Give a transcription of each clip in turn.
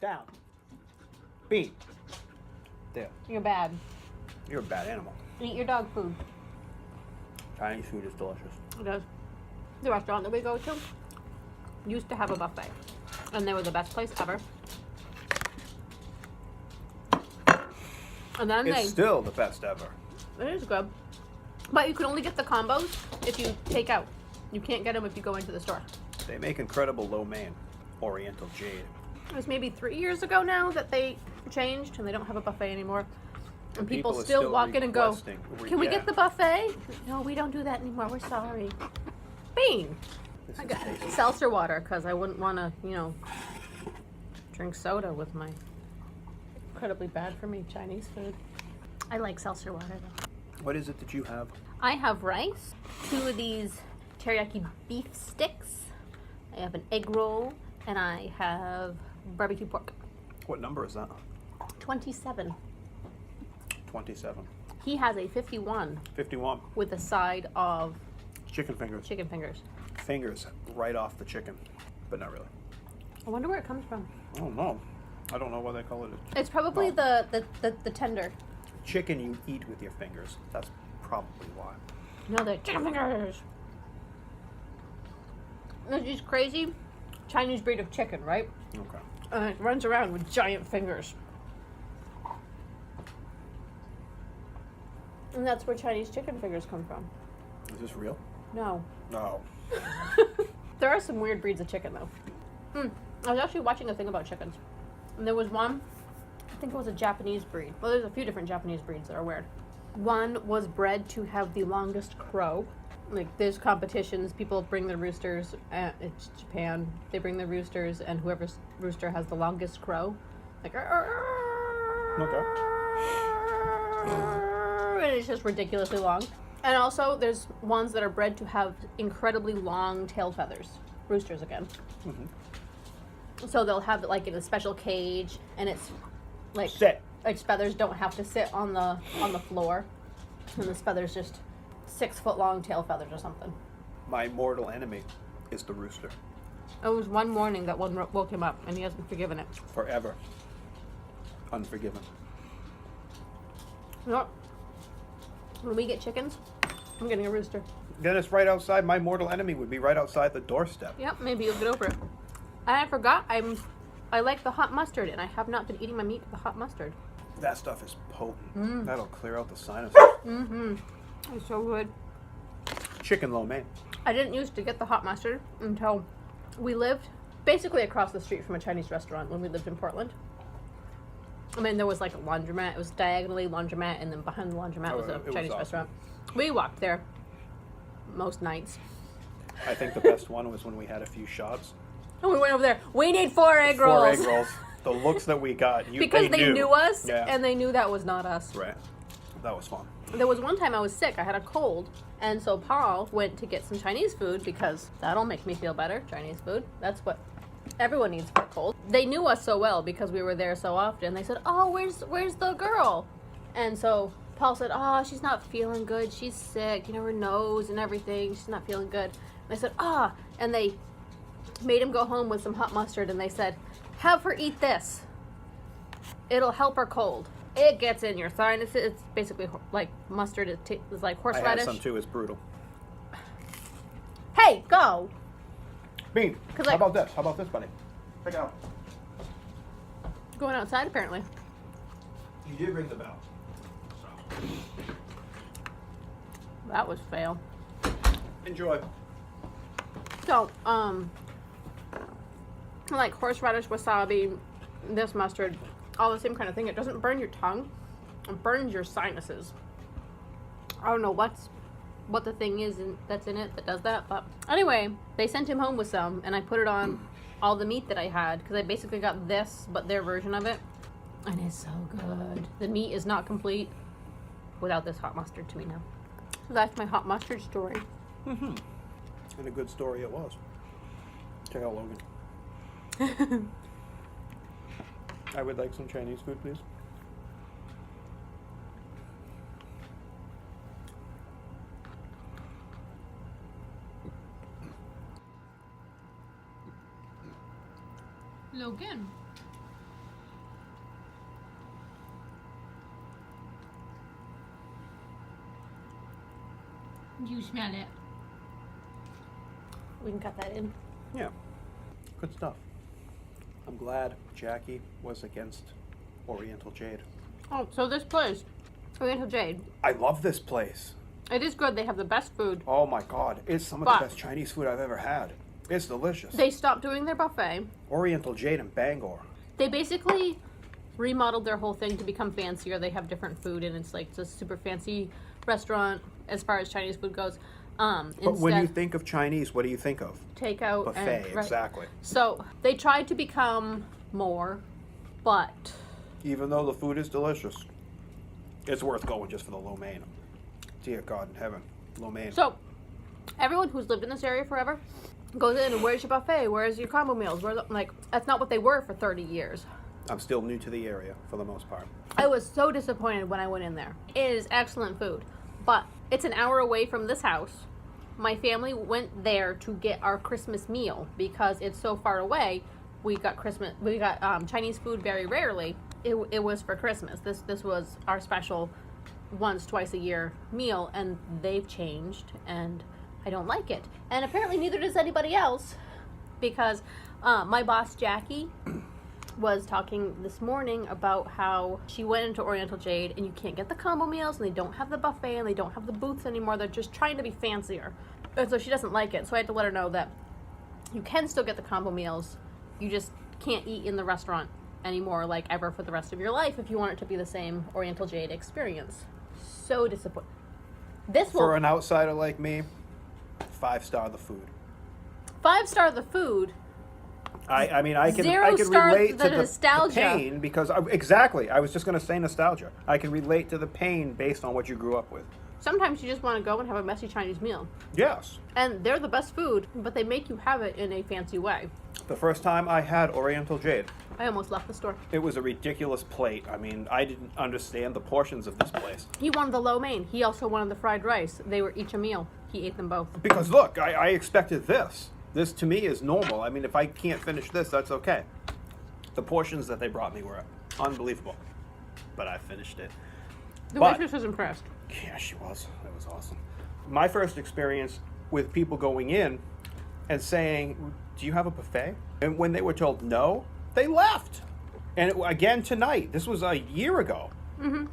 Down. Bean. There. You're bad. You're a bad animal. Eat your dog food. Chinese food is delicious. It does. The restaurant that we go to used to have a buffet, and they were the best place ever. And then It's still the best ever. It is good, but you can only get the combos if you take out. You can't get them if you go into the store. They make incredible lo mein, Oriental jade. It was maybe 3 years ago now that they changed, and they don't have a buffet anymore. And people are still walk in and go, "Can we yeah. get the buffet?" No, we don't do that anymore. We're sorry. Bean. This I is got tasty. seltzer water because I wouldn't want to, drink soda with my incredibly bad for me Chinese food. I like seltzer water though. What is it that you have? I have rice, 2 of these teriyaki beef sticks. I have an egg roll, and I have barbecue pork. What number is that? 27. 27. He has a 51 51. with a side of Chicken fingers. chicken fingers. Fingers right off the chicken, but not really. I wonder where it comes from. I don't know. I don't know why they call it It's probably No. the tender. chicken you eat with your fingers. That's probably why. No, they're chicken fingers. There's this crazy Chinese breed of chicken, right? Okay. It runs around with giant fingers. And that's where Chinese chicken fingers come from. Is this real? No. No. There are some weird breeds of chicken, though. I was actually watching a thing about chickens. And there was one, I think it was a Japanese breed. Well, there's a few different Japanese breeds that are weird. One was bred to have the longest crow. Like, there's competitions. People bring their roosters. It's Japan. They bring their roosters, and whoever's rooster has the longest crow. Like, Okay. and it's just ridiculously long. And also, there's ones that are bred to have incredibly long tail feathers. Roosters again. Mm-hmm. So they'll have it like in a special cage, and it's like Sit. its feathers don't have to sit on the floor, and the feathers just 6 foot long tail feathers or something. My mortal enemy is the rooster. It was one morning that one woke him up, and he hasn't forgiven it. Forever. Unforgiven. You know what? When we get chickens, I'm getting a rooster. Then it's right outside. My mortal enemy would be right outside the doorstep. Yep, maybe you'll get over it. And I forgot, I like the hot mustard, and I have not been eating my meat with the hot mustard. That stuff is potent. That'll clear out the sinuses. Mm-hmm. It's so good. Chicken lo mein. I didn't used to get the hot mustard until we lived basically across the street from a Chinese restaurant when we lived in Portland. I mean, there was like a laundromat. It was diagonally laundromat, and then behind the laundromat was a it was Chinese awesome. restaurant. We walked there most nights. I think the best one was when we had a few shots. And we went over there. We need 4 egg rolls. 4 egg rolls. The looks that we got. Because they knew us, Yeah. and they knew that was not us. Right. That was fun. There was one time I was sick. I had a cold. And so Paul went to get some Chinese food because that'll make me feel better. Chinese food. That's what everyone needs for a cold. They knew us so well because we were there so often. They said, "Oh, where's the girl?" And so Paul said, "Oh, she's not feeling good. She's sick. Her nose and everything. She's not feeling good." And I said, "Ah." And they made him go home with some hot mustard. And they said, "Have her eat this. It'll help her cold. It gets in your sinuses." It's basically like mustard. It's like I had horseradish. some too. It's brutal. Hey, go. Bean. 'Cause How I- about this? How about this, buddy? Check it out. Going outside, apparently. You did ring the bell. That was fail. Enjoy. So, like horseradish, wasabi, this mustard, all the same kind of thing. It doesn't burn your tongue. It burns your sinuses. I don't know what the thing is that's in it that does that, but anyway, they sent him home with some, and I put it on all the meat that I had, because I basically got this, but their version of it, and it's so good. The meat is not complete without this hot mustard to me now. So that's my hot mustard story. Mm-hmm. And a good story it was. Check out Logan. I would like some Chinese food, please. Logan, You smell it. We can cut that in. Yeah, good stuff. I'm glad Jackie was against Oriental Jade. Oh, so this place, Oriental Jade, I love this place. it is good. They have the best food. Oh my God, it's some of But- the best Chinese food I've ever had. It's delicious. They stopped doing their buffet. Oriental Jade in Bangor. They basically remodeled their whole thing to become fancier. They have different food, and it's like it's a super fancy restaurant as far as Chinese food goes. But when you think of Chinese, what do you think of? takeout Buffet, and right. exactly. So they tried to become more, but Even though the food is delicious, it's worth going just for the lo mein. Dear God in heaven, lo mein. so everyone who's lived in this area forever goes in and where's your buffet? Where's your combo meals? Like that's not what they were for 30 years. I'm still new to the area for the most part. I was so disappointed when I went in there. It is excellent food, but it's an hour away from this house. My family went there to get our Christmas meal because it's so far away. We got Chinese food very rarely. It was for Christmas. This was our special once, twice a year meal, and they've changed, and I don't like it. And apparently neither does anybody else, because my boss Jackie was talking this morning about how she went into Oriental Jade and you can't get the combo meals and they don't have the buffet and they don't have the booths anymore. They're just trying to be fancier. And so she doesn't like it. So I had to let her know that you can still get the combo meals. You just can't eat in the restaurant anymore like ever for the rest of your life if you want it to be the same Oriental Jade experience. So disappointed. This will For an outsider like me, 5-star the food. 5-star the food. I mean, I can Zero-star relate the to the nostalgia. pain because exactly. I was just going to say nostalgia. I can relate to the pain based on what you grew up with. Sometimes you just want to go and have a messy Chinese meal. Yes. And they're the best food, but they make you have it in a fancy way. The first time I had Oriental Jade, I almost left the store. it was a ridiculous plate. I mean, I didn't understand the portions of this place. He wanted the lo mein. He also wanted the fried rice. They were each a meal. He ate them both. Because look, I expected this. This to me is normal. I mean, if I can't finish this, that's okay. The portions that they brought me were unbelievable. But I finished it. The But- waitress was impressed. Yeah, she was. That was awesome. My first experience with people going in and saying, "Do you have a buffet?" And when they were told no, they left. And again tonight, this was a year ago. Mm-hmm.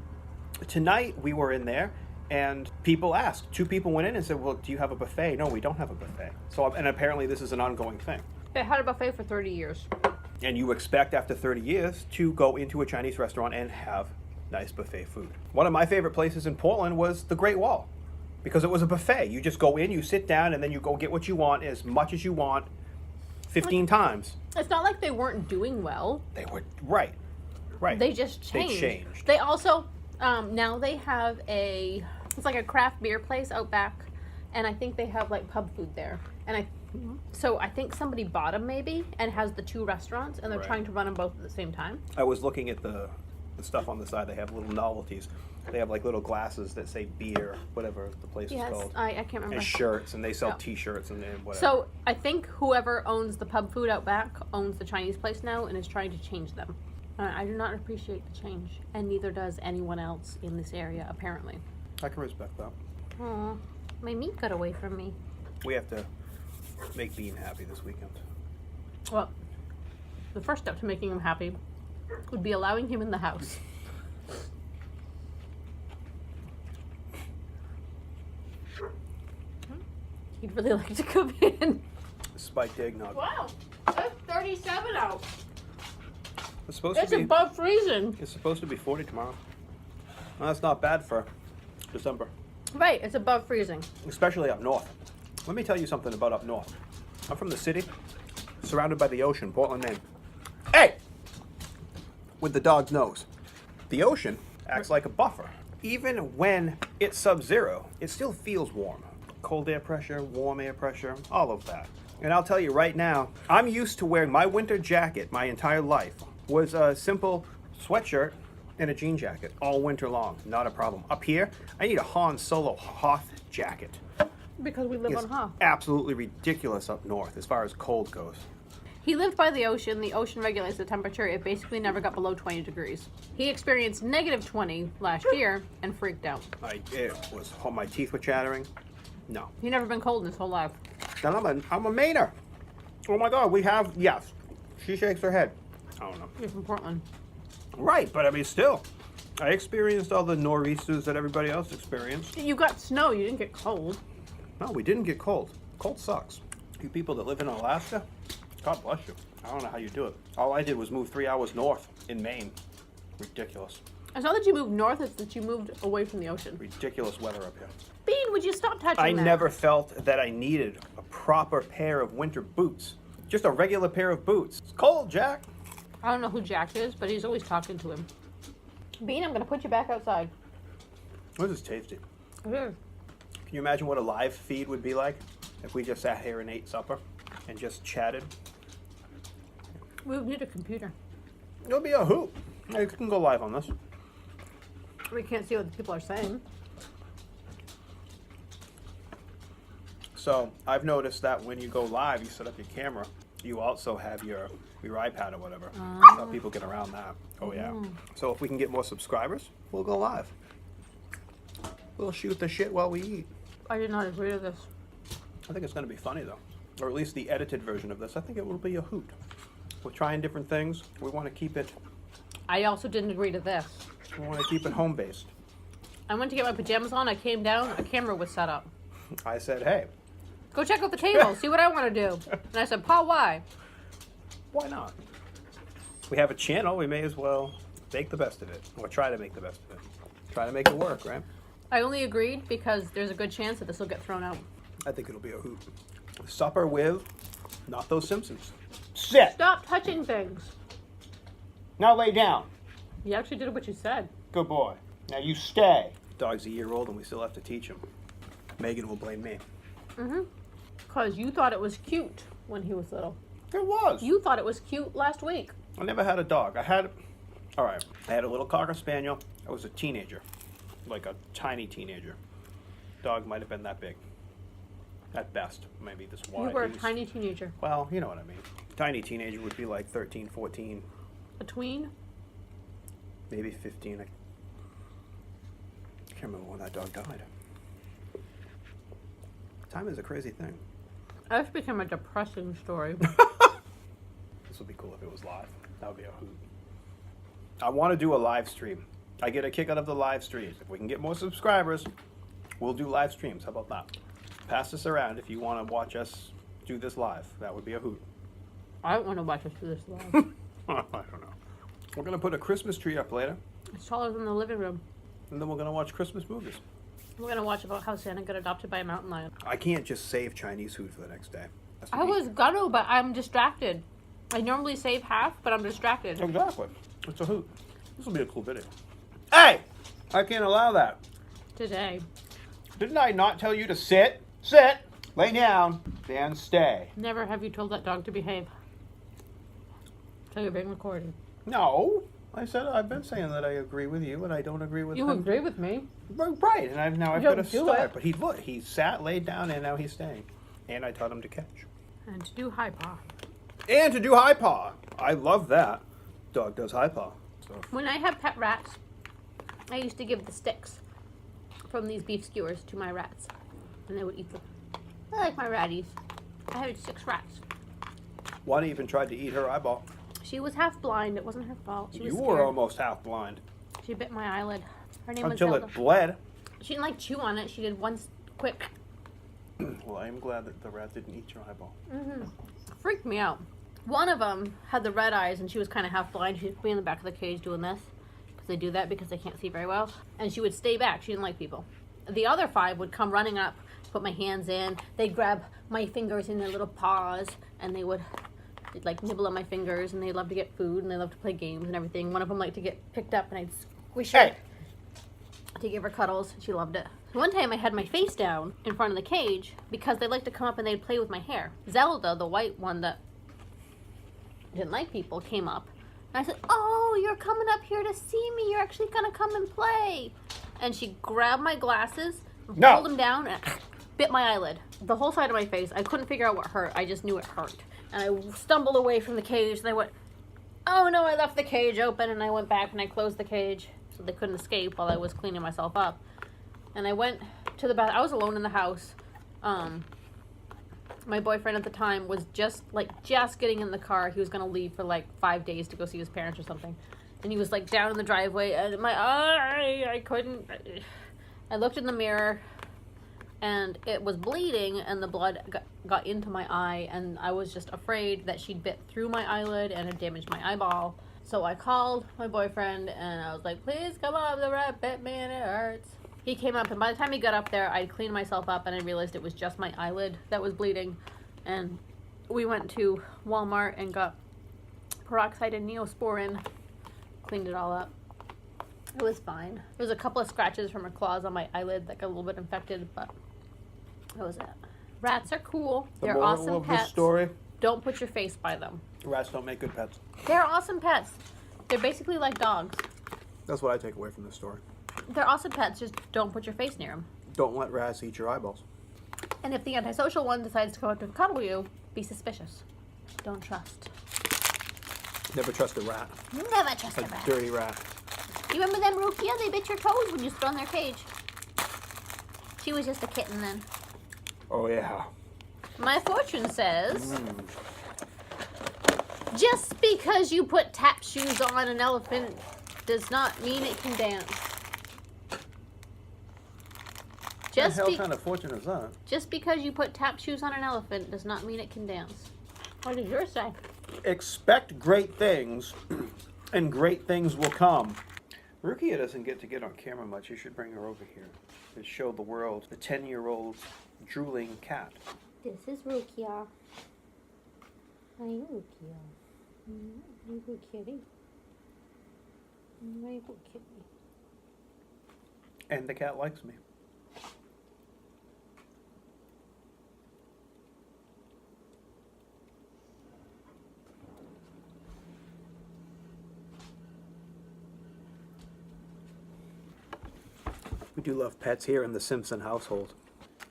Tonight we were in there, and people asked. 2 people went in and said, "Well, do you have a buffet?" No, we don't have a buffet. So, and apparently this is an ongoing thing. They had a buffet for 30 years. And you expect after 30 years to go into a Chinese restaurant and have nice buffet food. One of my favorite places in Portland was the Great Wall because it was a buffet. You just go in, you sit down, and then you go get what you want as much as you want 15 times. It's not like they weren't doing well. They were, right. They just changed. They changed. They also, now they have it's like a craft beer place out back, and I think they have like pub food there. And so I think somebody bought them maybe and has the 2 restaurants, and they're Right. trying to run them both at the same time. I was looking at the stuff on the side. They have little novelties. They have like little glasses that say beer, whatever the place Yes, is called. I can't remember. And shirts, and they sell Yeah. T-shirts and whatever. So I think whoever owns the pub food out back owns the Chinese place now and is trying to change them. I do not appreciate the change, and neither does anyone else in this area, apparently. I can respect that. Aw, my meat got away from me. We have to make Bean happy this weekend. Well, the first step to making him happy would be allowing him in the house. He'd really like to come in. Spiked eggnog. Wow, it's 37 out. It's supposed It's to be. above freezing. It's supposed to be 40 tomorrow. Well, that's not bad for December, Right, it's above freezing. especially up north. Let me tell you something about up north. I'm from the city, surrounded by the ocean, Portland, Maine. Hey! With the dog's nose. The ocean acts like a buffer. Even when it's sub-zero, it still feels warm. Cold air pressure, warm air pressure, all of that. And I'll tell you right now, I'm used to wearing my winter jacket my entire life. Was a simple sweatshirt and a jean jacket all winter long. Not a problem. Up here, I need a Han Solo Hoth jacket. Because we live It's on Hoth. absolutely ridiculous up north as far as cold goes. He lived by the ocean. The ocean regulates the temperature. It basically never got below 20 degrees. He experienced negative 20 last year and freaked out. It was, my teeth were chattering. No. He's never been cold in his whole life. And I'm a Mainer. Oh my God, yes. She shakes her head. I don't know. You're from Portland. Right, but I mean, still. I experienced all the nor'easters that everybody else experienced. You got snow. You didn't get cold. No, we didn't get cold. Cold sucks. You people that live in Alaska, God bless you. I don't know how you do it. All I did was move 3 hours north in Maine. Ridiculous. It's not that you moved north, it's that you moved away from the ocean. Ridiculous weather up here. Bean, would you stop touching I that? never felt that I needed a proper pair of winter boots. Just a regular pair of boots. It's cold, Jack. I don't know who Jack is, but he's always talking to him. Bean, I'm going to put you back outside. This is tasty. It is. Can you imagine what a live feed would be like if we just sat here and ate supper and just chatted? We would need a computer. It'll be a hoot. You can go live on this. We can't see what the people are saying. So I've noticed that when you go live, you set up your camera. You also have your iPad or whatever. That's how people get around that. Oh yeah. So if we can get more subscribers, we'll go live. We'll shoot the shit while we eat. I did not agree to this. I think it's going to be funny though, or at least the edited version of this. I think it will be a hoot. We're trying different things. We want to keep it. I also didn't agree to this. We want to keep it home based. I went to get my pajamas on. I came down. A camera was set up. I said, hey, Go check out the table. See what I want to do. And I said, Pa, why? why not? We have a channel. We may as well make the best of it, or try to make the best of it. Try to make it work, right? I only agreed because there's a good chance that this will get thrown out. I think it'll be a hoot. Supper with, not those Simpsons. Sit. Stop touching things. Now lay down. You actually did what you said. Good boy. Now you stay. Dog's a year old and we still have to teach him. Megan will blame me. Mm-hmm. Because you thought it was cute when he was little. It was. You thought it was cute last week. I never had a dog. I had a little Cocker Spaniel. I was a teenager. Like a tiny teenager. Dog might have been that big. At best. Maybe this wide. You were a He was- tiny teenager. Well, you know what I mean. Tiny teenager would be like 13, 14, A tween? maybe 15. I can't remember when that dog died. Time is a crazy thing. This became a depressing story. This would be cool if it was live. That would be a hoot. I want to do a live stream. I get a kick out of the live streams. If we can get more subscribers, we'll do live streams. How about that? Pass this around if you want to watch us do this live. That would be a hoot. I don't want to watch us do this live. I don't know. We're going to put a Christmas tree up later, It's taller than the living room. and then we're going to watch Christmas movies. We're going to watch about how Santa got adopted by a mountain lion. I can't just save Chinese food for the next day. That's I was gonna, but I'm distracted. I normally save half, but I'm distracted. Exactly. It's a hoot. This will be a cool video. Hey! I can't allow that. Today. Didn't I not tell you to sit? Sit! Lay down. And stay. Never have you told that dog to behave. So you're being recorded. No. I said I've been saying that I agree with you and I don't agree with You him. agree with me. Right, and I've You got to don't do start. it. But he sat, laid down, and now he's staying. And I taught him to catch. And to do high paw. And to do high paw. I love that. Dog does high paw. So When I had pet rats, I used to give the sticks from these beef skewers to my rats. And they would eat them. I like my ratties. I had 6 rats. one even tried to eat her eyeball. She was half blind. It wasn't her fault. She was You scared. were almost half blind. She bit my eyelid. Her name Until was it Zelda. bled. She didn't like chew on it. She did one quick. Well, I am glad that the rat didn't eat your eyeball. Freaked me out. One of them had the red eyes, and she was kind of half blind. She'd be in the back of the cage doing this. Because they do that because they can't see very well. And she would stay back. She didn't like people. The other 5 would come running up, put my hands in. They'd grab my fingers in their little paws, and they'd like nibble on my fingers, and they love to get food, and they love to play games and everything. One of them liked to get picked up, and I'd squish her to give her cuddles. She loved it. One time I had my face down in front of the cage because they like to come up and they'd play with my hair. Zelda, the white one that didn't like people, came up. And I said, "Oh, you're coming up here to see me. You're actually going to come and play." And she grabbed my glasses, pulled them down, and bit my eyelid. The whole side of my face. I couldn't figure out what hurt. I just knew it hurt. And I stumbled away from the cage, and I went, "Oh no," I left the cage open, and I went back and I closed the cage so they couldn't escape while I was cleaning myself up. And I went to the bathroom. I was alone in the house, My boyfriend at the time was just getting in the car. He was gonna leave for like 5 days to go see his parents or something, and he was like down in the driveway, and my eye, I couldn't. I looked in the mirror, and it was bleeding, and the blood got into my eye, and I was just afraid that she'd bit through my eyelid and it damaged my eyeball. So I called my boyfriend, and I was like, "Please come up, the rat bit me and it hurts." He came up, and by the time he got up there, I'd cleaned myself up, and I realized it was just my eyelid that was bleeding. And we went to Walmart and got peroxide and Neosporin, cleaned it all up. It was fine. There was a couple of scratches from her claws on my eyelid that got a little bit infected, but that was it. Rats are cool. The They're moral awesome of pets. this story: Don't put your face by them. rats don't make good pets. They're awesome pets. They're basically like dogs. That's what I take away from this story. They're awesome pets. Just don't put your face near them. Don't let rats eat your eyeballs. And if the antisocial one decides to come up to cuddle you, be suspicious. Don't trust. Never trust a rat. Never trust a rat. Dirty rat. You remember them, Rukia? They bit your toes when you stood on their cage. She was just a kitten then. Oh yeah. My fortune says, just because you put tap shoes on an elephant does not mean it can dance. What the hell kind of fortune is that? Just because you put tap shoes on an elephant does not mean it can dance. What did yours say? Expect great things, and great things will come. Rukia doesn't get on camera much. You should bring her over here and show the world the 10-year-old drooling cat. This is Rukia. Hi, Rukia. Hi, good kitty. Hi, good kitty. And the cat likes me. We do love pets here in the Simpson household.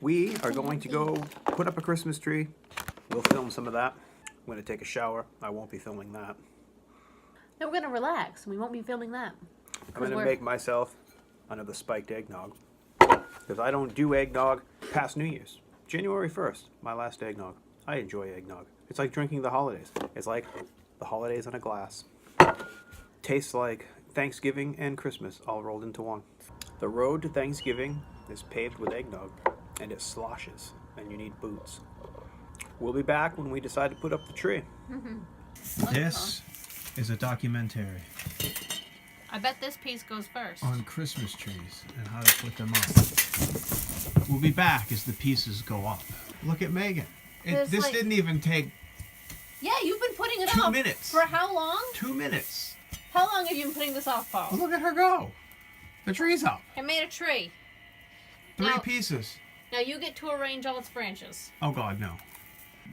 We are going to go put up a Christmas tree. We'll film some of that. I'm going to take a shower. I won't be filming that. No, we're going to relax. We won't be filming that. I'm going to make myself another spiked eggnog. Because I don't do eggnog past New Year's. January 1st, my last eggnog. I enjoy eggnog. It's like drinking the holidays. It's like the holidays in a glass. Tastes like Thanksgiving and Christmas all rolled into one. The road to Thanksgiving is paved with eggnog, and it sloshes, and you need boots. We'll be back when we decide to put up the tree. This is a documentary I bet this piece goes first. on Christmas trees and how to put them up. We'll be back as the pieces go up. Look at Megan. This didn't even take Yeah, you've been putting it 2 off. minutes. For how long? 2 minutes. How long have you been putting this off, Paul? Look at her go. The tree's up. I made a tree. 3 Now- pieces. Now you get to arrange all its branches. Oh God, no.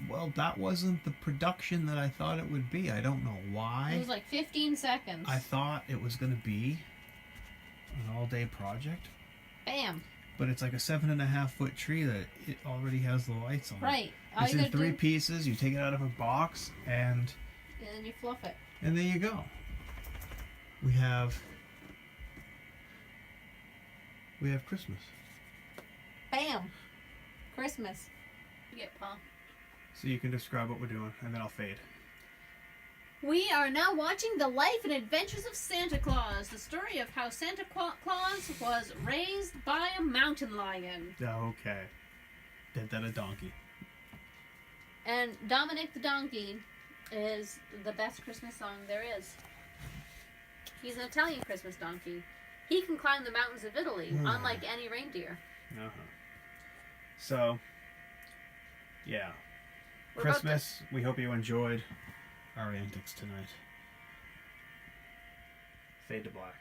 Well, that wasn't the production that I thought it would be. I don't know It why. was like 15 seconds. I thought it was going to be an all-day project, Bam. but it's like a 7.5-foot tree that it already has the lights on. Right. All It's you in gotta 3 do, pieces. You take it out of a box, and and then you fluff it. there you go. We have Christmas. Bam. Christmas. You get Paul. So you can describe what we're doing, and then I'll fade. We are now watching The Life and Adventures of Santa Claus, the story of how Santa Claus was raised by a mountain lion. Okay. Did that a donkey. And Dominic the Donkey is the best Christmas song there is. He's an Italian Christmas donkey. He can climb the mountains of Italy, unlike any reindeer. Uh-huh. So, yeah. We're about Christmas, we hope you enjoyed our antics tonight. Fade to black.